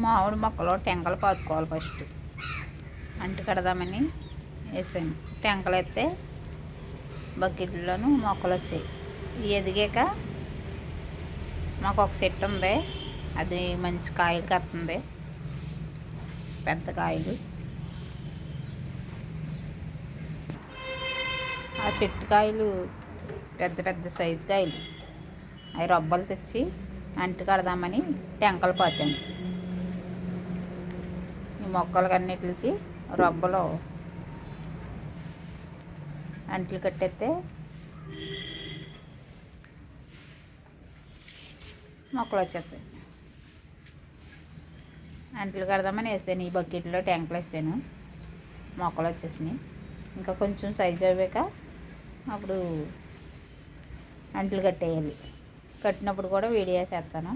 మామిడి మొక్కలో టెంకలు పాతుకోవాలి. ఫస్ట్ అంటు కడదామని వేసాను. టెంకలు ఎత్తే బకెట్లోనూ మొక్కలు వచ్చాయి. ఎదిగాక మాకు ఒక చెట్టు ఉంది, అది మంచి కాయలు కత్తుంది, పెద్ద కాయలు. ఆ చెట్టు కాయలు పెద్ద పెద్ద సైజు కాయలు. అవి రొబ్బలు తెచ్చి అంటు కడదామని టెంకలు పాతాను. ఈ మొక్కలకన్నిటికి రొబ్బలో అంట్లు కట్టేస్తే మొక్కలు వచ్చేస్తాయి. అంట్లు కడదామని వేసాను. ఈ బకెట్లో టెంకలు వేసాను, మొక్కలు వచ్చేసినాయి. ఇంకా కొంచెం సైజు అవ్వాక అప్పుడు అంట్లు కట్టేయాలి. కట్టినప్పుడు కూడా వీడియో చేస్తాను.